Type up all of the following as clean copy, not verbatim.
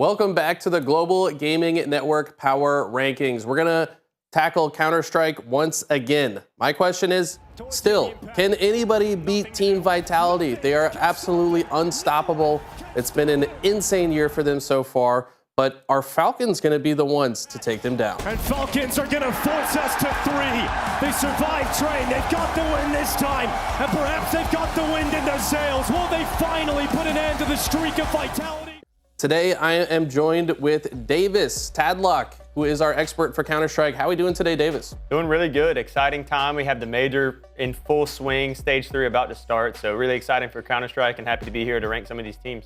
Welcome back to the Global Gaming Network Power Rankings. We're going to tackle Counter-Strike once again. My question is, still, can anybody beat Team Vitality? They are absolutely unstoppable. It's been an insane year for them so far, but are Falcons going to be the ones to take them down? And Falcons are going to force us to 3. They survived Train. They've got the win this time, and perhaps they've got the wind in their sails. Will they finally put an end to the streak of Vitality? Today, I am joined with Davis Tadlock, who is our expert for Counter-Strike. How are we doing today, Davis? Doing really good. Exciting time. We have the major in full swing. Stage 3 about to start. So really exciting for Counter-Strike and happy to be here to rank some of these teams.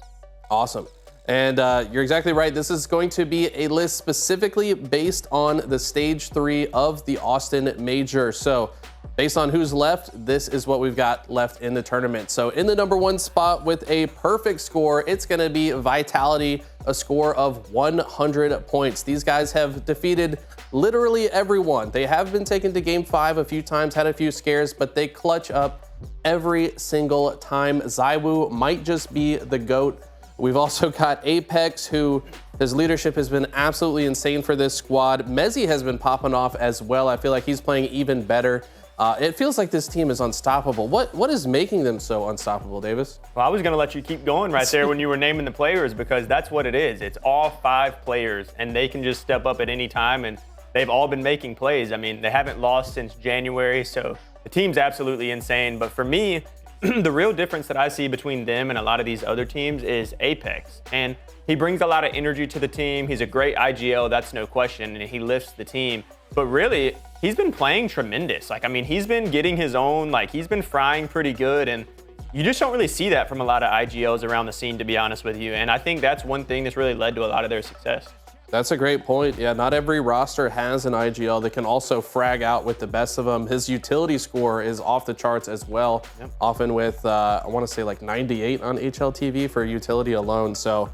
Awesome. And you're exactly right. This is going to be a list specifically based on the Stage 3 of the Austin Major. So based on who's left, this is what we've got left in the tournament. So in the #1 spot with a perfect score, it's going to be Vitality, a score of 100 points. These guys have defeated literally everyone. They have been taken to Game 5 a few times, had a few scares, but they clutch up every single time. ZywOo might just be the GOAT. We've also got Apex, who his leadership has been absolutely insane for this squad. Mezzi has been popping off as well. I feel like he's playing even better. It feels like this team is unstoppable. What is making them so unstoppable, Davis? Well, I was going to let you keep going right there when you were naming the players, because that's what it is. It's all 5 players, and they can just step up at any time, and they've all been making plays. I mean, they haven't lost since January, so the team's absolutely insane. But for me, the real difference that I see between them and a lot of these other teams is Apex. And he brings a lot of energy to the team. He's a great IGL, that's no question, and he lifts the team. But really, he's been playing tremendous. Like, I mean, he's been getting his own, like, he's been frying pretty good, and you just don't really see that from a lot of IGLs around the scene, to be honest with you. And I think that's one thing that's really led to a lot of their success. That's a great point. Yeah, not every roster has an IGL that can also frag out with the best of them. His utility score is off the charts as well, often with, I want to say like 98 on HLTV for utility alone. So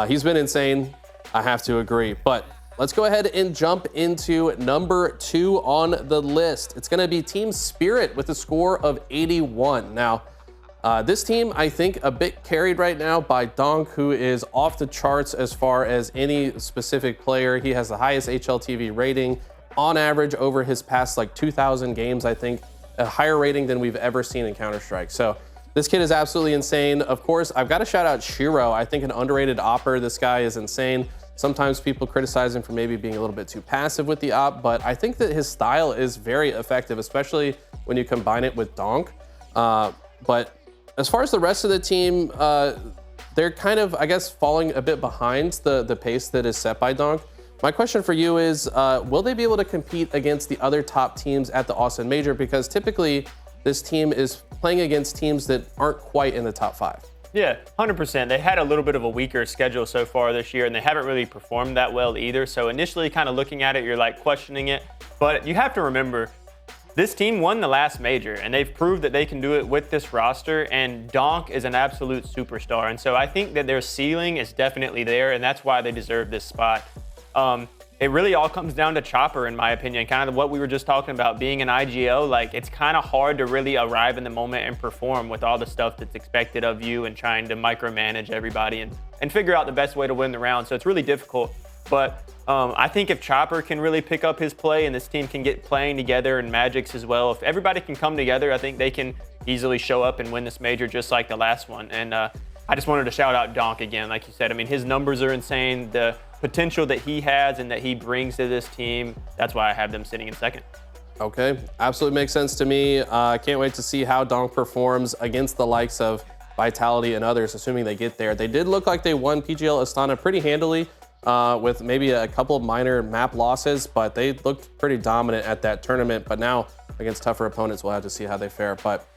he's been insane. I have to agree. But let's go ahead and jump into #2 on the list. It's going to be Team Spirit with a score of 81. Now, this team, I think, a bit carried right now by Donk, who is off the charts as far as any specific player. He has the highest HLTV rating on average over his past like 2,000 games, I think, a higher rating than we've ever seen in Counter-Strike. So this kid is absolutely insane. Of course, I've got to shout out Shiro. I think an underrated opper. This guy is insane. Sometimes people criticize him for maybe being a little bit too passive with the op, but I think that his style is very effective, especially when you combine it with Donk. But as far as the rest of the team, they're kind of, I guess, falling a bit behind the pace that is set by Donk. My question for you is, will they be able to compete against the other top teams at the Austin Major? Because typically this team is playing against teams that aren't quite in the top 5. Yeah, 100%. They had a little bit of a weaker schedule so far this year, and they haven't really performed that well either. So initially kind of looking at it, you're like questioning it. But you have to remember, this team won the last major, and they've proved that they can do it with this roster, and Donk is an absolute superstar. And so I think that their ceiling is definitely there, and that's why they deserve this spot. It really all comes down to Chopper, in my opinion, kind of what we were just talking about, being an IGL. Like, it's kind of hard to really arrive in the moment and perform with all the stuff that's expected of you and trying to micromanage everybody and figure out the best way to win the round. So it's really difficult. But I think if Chopper can really pick up his play and this team can get playing together, and Magic's as well, if everybody can come together, I think they can easily show up and win this major just like the last one. And I just wanted to shout out Donk again. Like you said, I mean, his numbers are insane. The potential that he has and that he brings to this team, that's why I have them sitting in second. Okay, absolutely makes sense to me. I can't wait to see how Donk performs against the likes of Vitality and others, assuming they get there. They did look like they won PGL Astana pretty handily, with maybe a couple of minor map losses, but they looked pretty dominant at that tournament. But now against tougher opponents, we'll have to see how they fare. But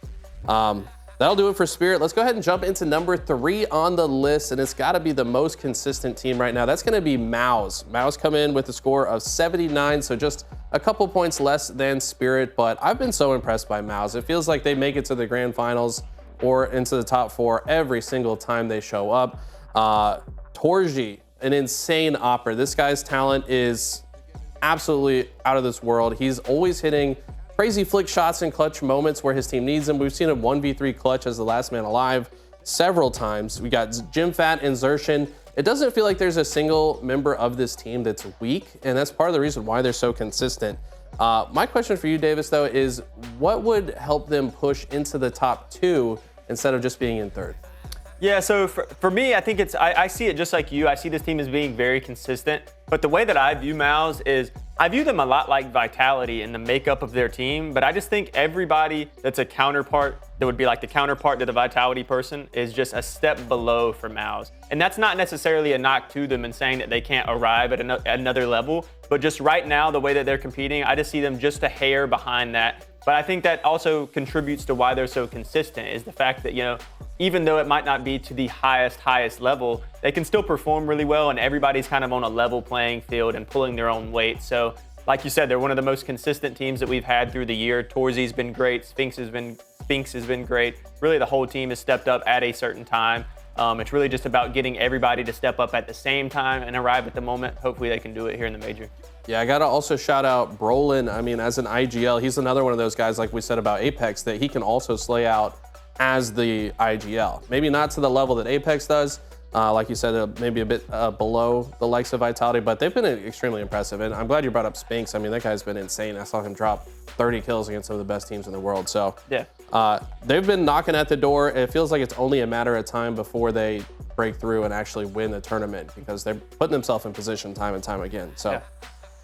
that'll do it for Spirit. Let's go ahead and jump into #3 on the list, and it's got to be the most consistent team right now. That's going to be MOUZ. MOUZ come in with a score of 79, so just a couple points less than Spirit, but I've been so impressed by MOUZ. It feels like they make it to the grand finals or into the top 4 every single time they show up. Torji, an insane opera. This guy's talent is absolutely out of this world. He's always hitting crazy flick shots in clutch moments where his team needs him. We've seen him 1v3 clutch as the last man alive several times. We got Jim Fat and Zershin it doesn't feel like there's a single member of this team that's weak, and that's part of the reason why they're so consistent. My question for you, Davis, though, is what would help them push into the top 2 instead of just being in 3rd? Yeah, so for me, I think I see it just like you. I see this team as being very consistent. But the way that I view MOUZ is I view them a lot like Vitality in the makeup of their team. But I just think everybody that's a counterpart, that would be like the counterpart to the Vitality person, is just a step below for MOUZ. And that's not necessarily a knock to them and saying that they can't arrive at another level. But just right now, the way that they're competing, I just see them just a hair behind that. But I think that also contributes to why they're so consistent, is the fact that, even though it might not be to the highest level, they can still perform really well, and everybody's kind of on a level playing field and pulling their own weight. So like you said, they're one of the most consistent teams that we've had through the year. Torzy's been great, Sphinx has been great. Really, the whole team has stepped up at a certain time. It's really just about getting everybody to step up at the same time and arrive at the moment. Hopefully they can do it here in the major. Yeah, I got to also shout out Brolin. I mean, as an IGL, he's another one of those guys, like we said about Apex, that he can also slay out as the IGL. Maybe not to the level that Apex does. Like you said, maybe a bit below the likes of Vitality, but they've been extremely impressive. And I'm glad you brought up Sphinx. I mean, that guy's been insane. I saw him drop 30 kills against some of the best teams in the world. So yeah, they've been knocking at the door. It feels like it's only a matter of time before they break through and actually win the tournament, because they're putting themselves in position time and time again. So. Yeah.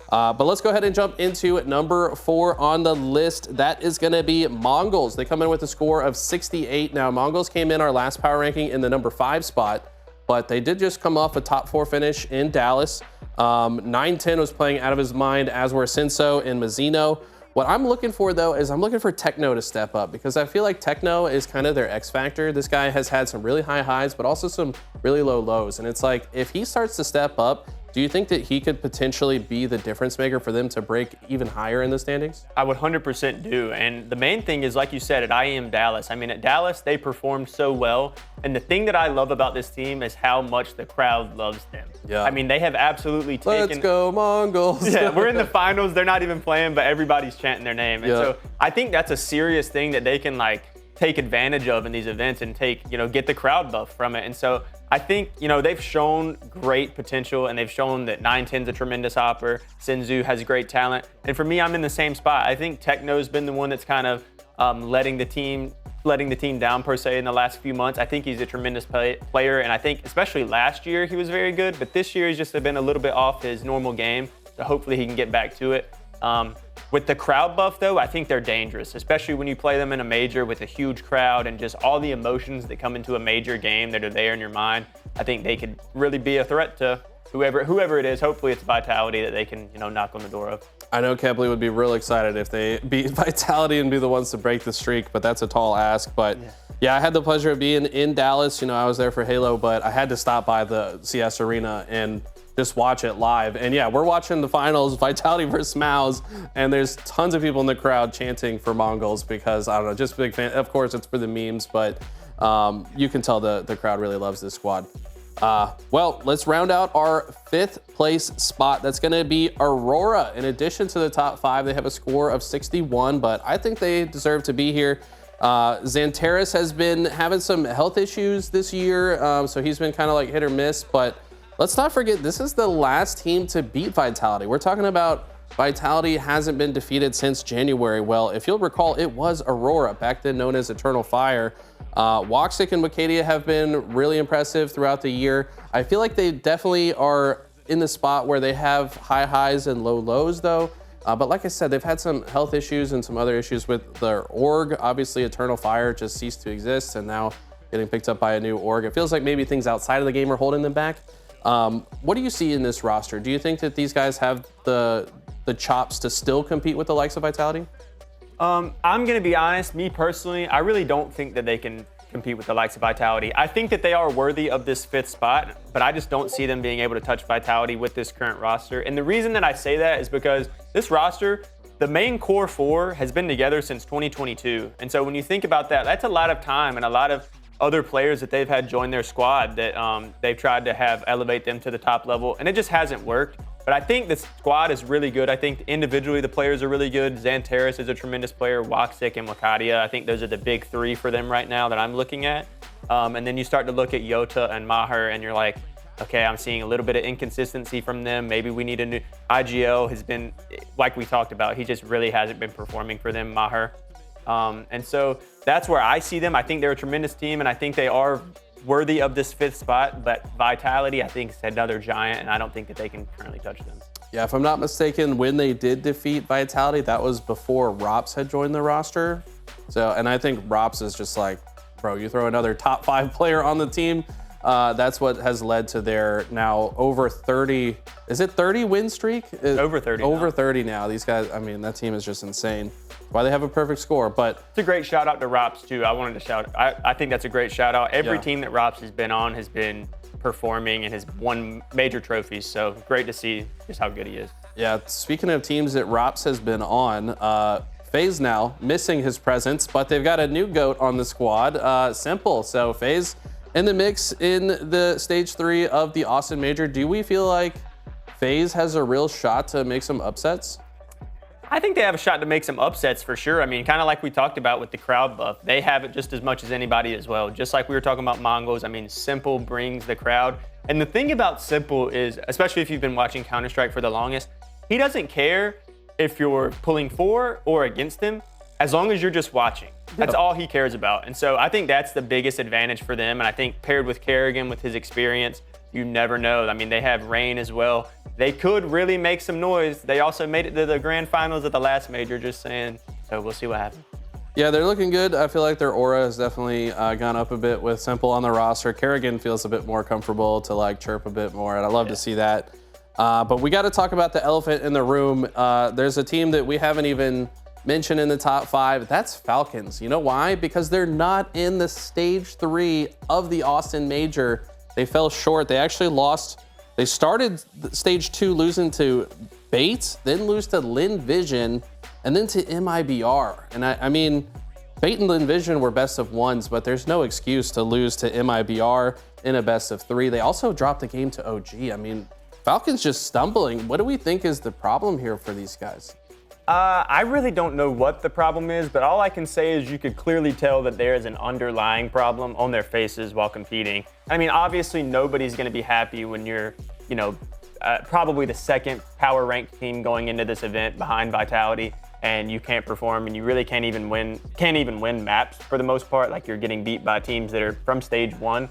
But let's go ahead and jump into number 4 on the list. That is going to be MongolZ. They come in with a score of 68. Now, MongolZ came in our last power ranking in the number 5 spot, but they did just come off a top 4 finish in Dallas. 910 was playing out of his mind, as were Sinso and Mazzino. What I'm looking for, though, is I'm looking for Techno to step up, because I feel like Techno is kind of their X factor. This guy has had some really high highs, but also some really low lows. And it's like, if he starts to step up, do you think that he could potentially be the difference maker for them to break even higher in the standings? I would 100% do. And the main thing is, like you said, at IEM Dallas. I mean, at Dallas, they performed so well. And the thing that I love about this team is how much the crowd loves them. Yeah. I mean, they have absolutely taken... Let's go, MongolZ. Yeah, we're in the finals. They're not even playing, but everybody's chanting their name. And so I think that's a serious thing that they can, take advantage of in these events and get the crowd buff from it. And so I think, they've shown great potential, and they've shown that 910's a tremendous hopper. Sinzu has great talent. And for me, I'm in the same spot. I think Techno's been the one that's kind of letting the team down, per se, in the last few months. I think he's a tremendous player, and I think especially last year he was very good, but this year he's just been a little bit off his normal game. So hopefully he can get back to it. With the crowd buff, though, I think they're dangerous, especially when you play them in a major with a huge crowd and just all the emotions that come into a major game that are there in your mind. I think they could really be a threat to whoever it is. Hopefully it's Vitality that they can, knock on the door of. I know Kepley would be real excited if they beat Vitality and be the ones to break the streak, but that's a tall ask. But yeah, I had the pleasure of being in Dallas. I was there for Halo, but I had to stop by the CS Arena and just watch it live. And yeah, we're watching the finals, Vitality versus MOUZ, and there's tons of people in the crowd chanting for MongolZ because, I don't know, just a big fan. Of course, it's for the memes, but you can tell the crowd really loves this squad. Well, let's round out our 5th place spot. That's going to be Aurora. In addition to the top 5, they have a score of 61, but I think they deserve to be here. Xantares has been having some health issues this year, so he's been kind of hit or miss, but let's not forget, this is the last team to beat Vitality. We're talking about Vitality hasn't been defeated since January. Well, if you'll recall, it was Aurora, back then known as Eternal Fire. Woxic and Wicadia have been really impressive throughout the year. I feel like they definitely are in the spot where they have high highs and low lows, though. But like I said, they've had some health issues and some other issues with their org. Obviously, Eternal Fire just ceased to exist, and now getting picked up by a new org. It feels like maybe things outside of the game are holding them back. What do you see in this roster? Do you think that these guys have the chops to still compete with the likes of Vitality? I'm going to be honest, me personally, I really don't think that they can compete with the likes of Vitality. I think that they are worthy of this 5th spot, but I just don't see them being able to touch Vitality with this current roster. And the reason that I say that is because this roster, the main core 4 has been together since 2022. And so when you think about that, that's a lot of time and a lot of other players that they've had join their squad that they've tried to have elevate them to the top level, and it just hasn't worked. But I think the squad is really good. I think individually the players are really good. Xantares is a tremendous player. Woxic and Wicadia, I think those are the big 3 for them right now that I'm looking at. And then you start to look at Yota and Maher, and you're like, okay, I'm seeing a little bit of inconsistency from them. Maybe we need a new IGL has been, like we talked about, he just really hasn't been performing for them, Maher. And so that's where I see them. I think they're a tremendous team, and I think they are worthy of this 5th spot, but Vitality, I think, is another giant, and I don't think that they can currently touch them. Yeah, if I'm not mistaken, when they did defeat Vitality, that was before Rops had joined the roster. So, and I think Rops is just like, bro, you throw another top 5 player on the team. That's what has led to their now over 30, is it 30 win streak? Over 30 Over now. 30 now. These guys, I mean, that team is just insane. Why they have a perfect score, but it's a great shout out to Rops too. I wanted to shout. I think that's a great shout out. Every team that Rops has been on has been performing and has won major trophies. So great to see just how good he is. Yeah. Speaking of teams that Rops has been on, FaZe now missing his presence, but they've got a new GOAT on the squad, Simple. So FaZe in the mix in the stage 3 of the Austin Major. Do we feel like FaZe has a real shot to make some upsets? I think they have a shot to make some upsets for sure. I mean, kind of like we talked about with the crowd buff, they have it just as much as anybody as well. Just like we were talking about MongolZ, I mean, Simple brings the crowd. And the thing about Simple is, especially if you've been watching Counter-Strike for the longest, he doesn't care if you're pulling for or against him, as long as you're just watching. That's all he cares about. And so I think that's the biggest advantage for them. And I think paired with Kerrigan, with his experience, you never know. I mean, they have Rain as well. They could really make some noise. They also made it to the grand finals at the last major, just saying. So we'll see what happens. Yeah, they're looking good. I feel like their aura has definitely gone up a bit with Simple on the roster. Kerrigan feels a bit more comfortable to like chirp a bit more, and I love to see that. But we got to talk about the elephant in the room. There's a team that we haven't even mentioned in the top 5. That's Falcons. You know why? Because they're not in the stage 3 of the Austin Major. They fell short. They actually lost. They started stage 2 losing to Bates, then lose to Lin Vision, and then to MIBR. And I mean, Bait and Lin Vision were best of 1s, but there's no excuse to lose to MIBR in a best of 3. They also dropped the game to OG. I mean, Falcons just stumbling. What do we think is the problem here for these guys? I really don't know what the problem is, but all I can say is you could clearly tell that there is an underlying problem on their faces while competing. I mean, obviously nobody's going to be happy when you're, you know, probably the 2nd power ranked team going into this event behind Vitality, and you can't perform, and you really can't even win maps for the most part. Like, you're getting beat by teams that are from stage 1.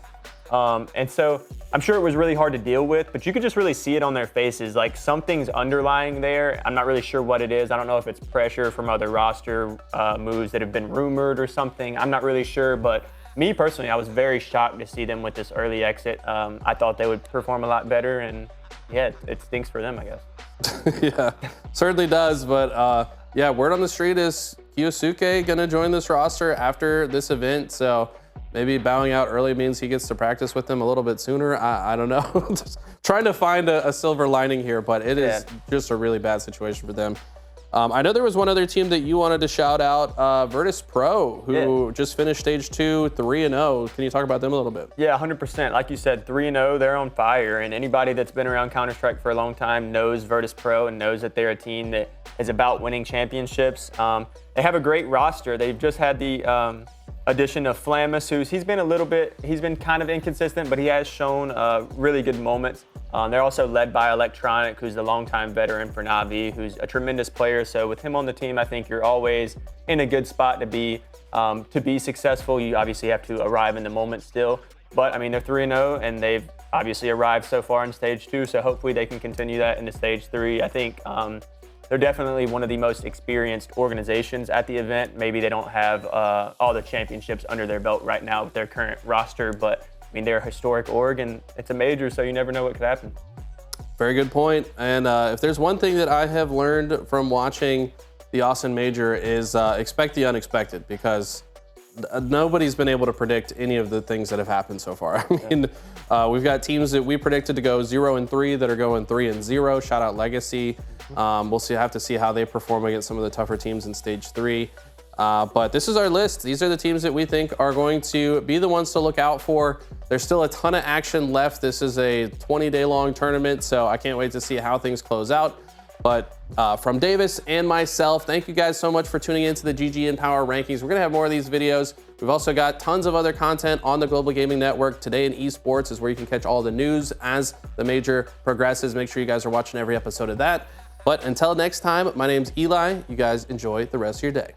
And so I'm sure it was really hard to deal with, but you could just really see it on their faces. Like, something's underlying there. I'm not really sure what it is. I don't know if it's pressure from other roster moves that have been rumored or something. I'm not really sure, but me personally, I was very shocked to see them with this early exit. I thought they would perform a lot better, and yeah, it stinks for them, I guess. Yeah, certainly does. But yeah, word on the street is Kiyosuke gonna join this roster after this event. So maybe bowing out early means he gets to practice with them a little bit sooner. I don't know. Just trying to find a silver lining here, but it is just a really bad situation for them. I know there was one other team that you wanted to shout out, Virtus Pro, who just finished stage 2, 3-0. Can you talk about them a little bit? Yeah, 100%. Like you said, 3-0, they're on fire. And anybody that's been around Counter-Strike for a long time knows Virtus Pro and knows that they're a team that is about winning championships. They have a great roster. They've just had the addition of Flamus, he's been kind of inconsistent, but he has shown really good moments. They're also led by Electronic, who's a longtime veteran for NAVI, who's a tremendous player. So with him on the team, I think you're always in a good spot to be successful. You obviously have to arrive in the moment still. But I mean, they're 3-0, and they've obviously arrived so far in stage 2. So hopefully they can continue that into stage 3. I think they're definitely one of the most experienced organizations at the event. Maybe they don't have all the championships under their belt right now with their current roster, but I mean, they're a historic org, and it's a major, so you never know what could happen. Very good point. And if there's one thing that I have learned from watching the Austin Major is expect the unexpected, because nobody's been able to predict any of the things that have happened so far. I mean, we've got teams that we predicted to go 0-3 that are going 3-0. Shout out Legacy. We'll have to see how they perform against some of the tougher teams in stage 3. But this is our list. These are the teams that we think are going to be the ones to look out for. There's still a ton of action left. This is a 20-day long tournament, so I can't wait to see how things close out. But from Davis and myself, thank you guys so much for tuning into the GGN Power Rankings. We're going to have more of these videos. We've also got tons of other content on the Global Gaming Network. Today in Esports is where you can catch all the news as the major progresses. Make sure you guys are watching every episode of that. But until next time, my name's Eli. You guys enjoy the rest of your day.